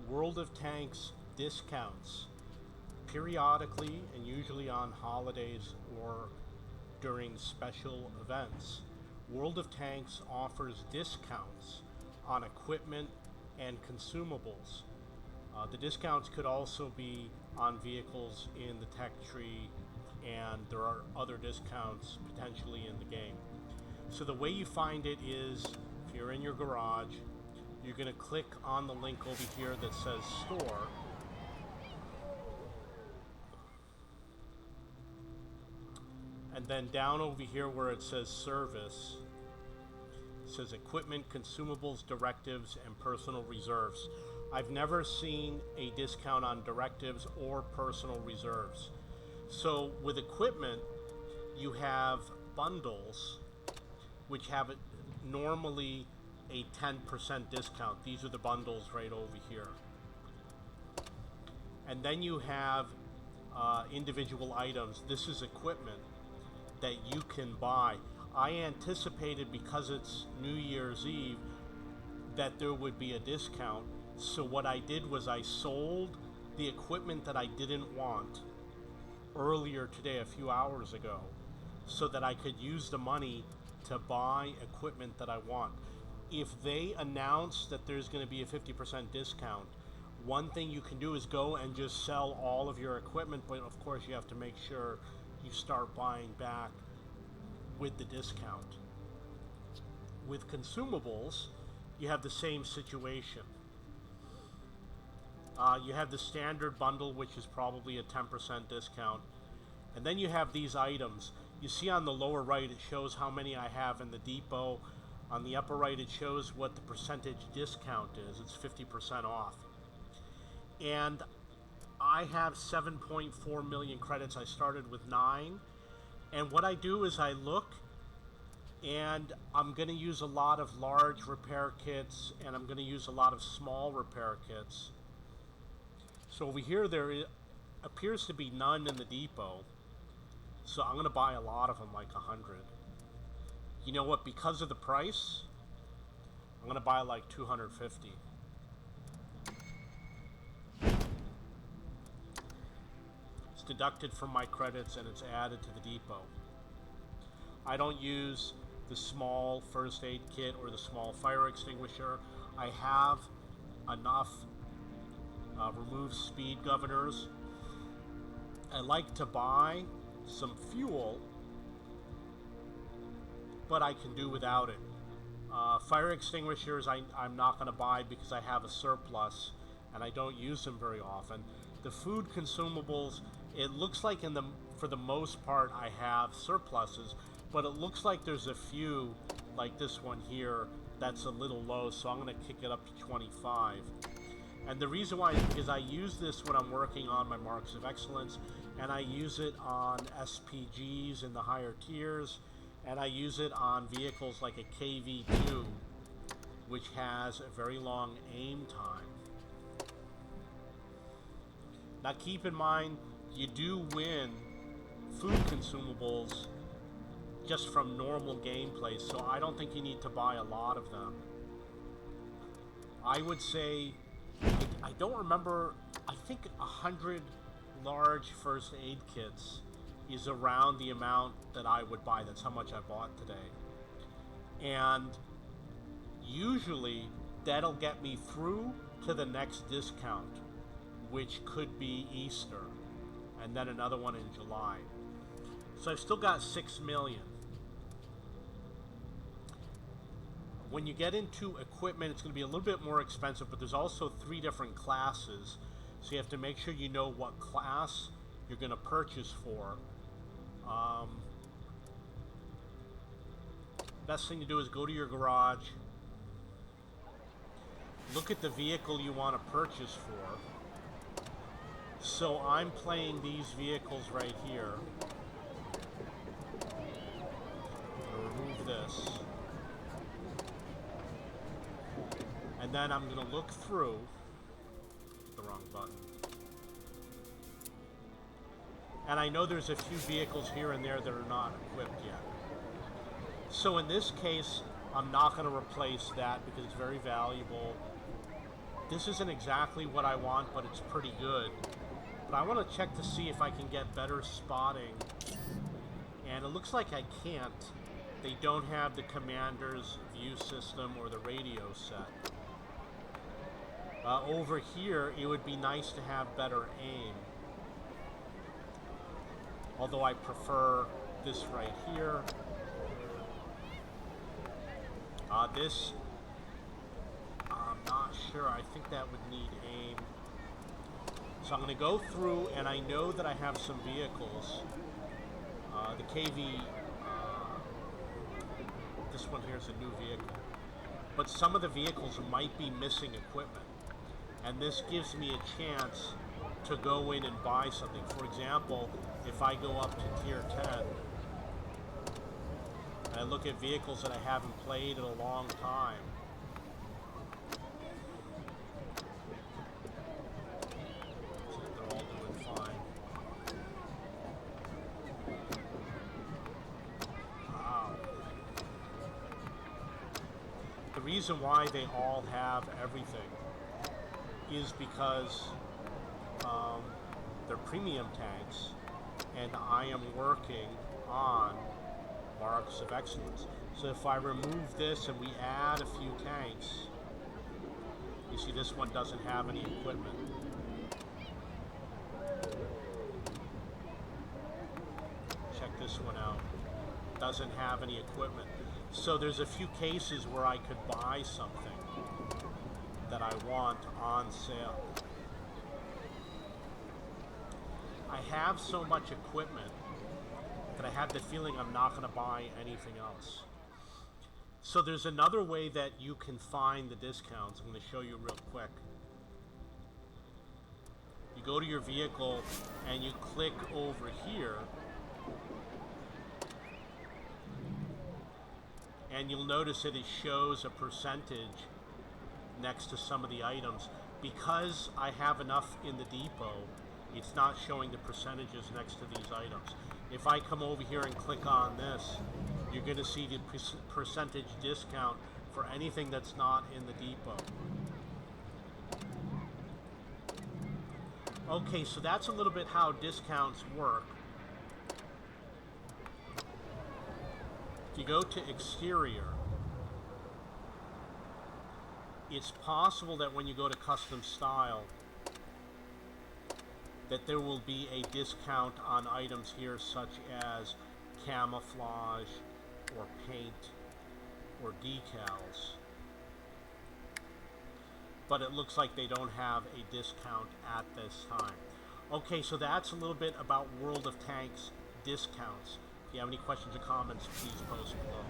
World of Tanks discounts periodically and usually on holidays or during special events. World of Tanks offers discounts on equipment and consumables. The discounts could also be on vehicles in the tech tree, and there are other discounts potentially in the game. So the way you find it is, if you're in your garage, you're going to click on the link over here that says store. And then down over here where it says service, it says equipment, consumables, directives, and personal reserves. I've never seen a discount on directives or personal reserves. So with equipment, you have bundles which have normally a 10% discount. These are the bundles right over here. And then you have individual items. This is equipment that you can buy. I anticipated, because it's New Year's Eve, that there would be a discount. So what I did was I sold the equipment that I didn't want earlier today, a few hours ago, so that I could use the money to buy equipment that I want. If they announce that there's going to be a 50% discount, one thing you can do is go and just sell all of your equipment, but of course you have to make sure you start buying back with the discount. With consumables, you have the same situation. You have the standard bundle, which is probably a 10% discount. And then you have these items. You see on the lower right, it shows how many I have in the depot. On the upper right, it shows what the percentage discount is. It's 50% off. And I have 7.4 million credits. I started with 9. And what I do is I look, and I'm going to use a lot of large repair kits, and I'm going to use a lot of small repair kits. So over here there appears to be none in the depot. So I'm going to buy a lot of them, like 100. You know what? Because of the price, I'm going to buy like 250. It's deducted from my credits and it's added to the depot. I don't use the small first aid kit or the small fire extinguisher. I have enough remove speed governors. I like to buy some fuel, but I can do without it. Fire extinguishers I'm not going to buy because I have a surplus and I don't use them very often. The food consumables, it looks like for the most part I have surpluses, but it looks like there's a few, like this one here, that's a little low, so I'm going to kick it up to 25. And the reason why is because I use this when I'm working on my Marks of Excellence, and I use it on SPGs in the higher tiers, and I use it on vehicles like a KV2, which has a very long aim time. Now keep in mind, you do win food consumables just from normal gameplay, so I don't think you need to buy a lot of them. I would say, I don't remember, I think 100 large first aid kits is around the amount that I would buy. That's how much I bought today. And usually that'll get me through to the next discount, which could be Easter, and then another one in July. So I've still got 6 million. When you get into equipment, it's going to be a little bit more expensive, but there's also 3 different classes. So you have to make sure you know what class you're going to purchase for. Best thing to do is go to your garage, look at the vehicle you want to purchase for. So I'm playing these vehicles right here. I'm going to remove this. And then I'm going to look through. The wrong button. And I know there's a few vehicles here and there that are not equipped yet. So in this case, I'm not going to replace that because it's very valuable. This isn't exactly what I want, but it's pretty good. But I want to check to see if I can get better spotting. And it looks like I can't. They don't have the commander's view system or the radio set. Over here, it would be nice to have better aim. Although I prefer this right here. This, I'm not sure. I think that would need aim. So I'm going to go through, and I know that I have some vehicles. The KV, this one here is a new vehicle. But some of the vehicles might be missing equipment. And this gives me a chance to go in and buy something. For example, if I go up to tier 10, and I look at vehicles that I haven't played in a long time, so they're all doing fine. Wow. The reason why they all have everything is because they're premium tanks, and I am working on marks of excellence. So if I remove this and we add a few tanks, you see this one doesn't have any equipment. Check this one out. Doesn't have any equipment. So there's a few cases where I could buy something that I want on sale. I have so much equipment that I have the feeling I'm not going to buy anything else. So there's another way that you can find the discounts. I'm going to show you real quick. You go to your vehicle and you click over here, and you'll notice that it shows a percentage next to some of the items. Because I have enough in the depot, it's not showing the percentages next to these items. If I come over here and click on this, you're going to see the percentage discount for anything that's not in the depot. Okay, so that's a little bit how discounts work. If you go to exterior, it's possible that when you go to custom style, that there will be a discount on items here such as camouflage or paint or decals. But it looks like they don't have a discount at this time. Okay, so that's a little bit about World of Tanks discounts. If you have any questions or comments, please post below.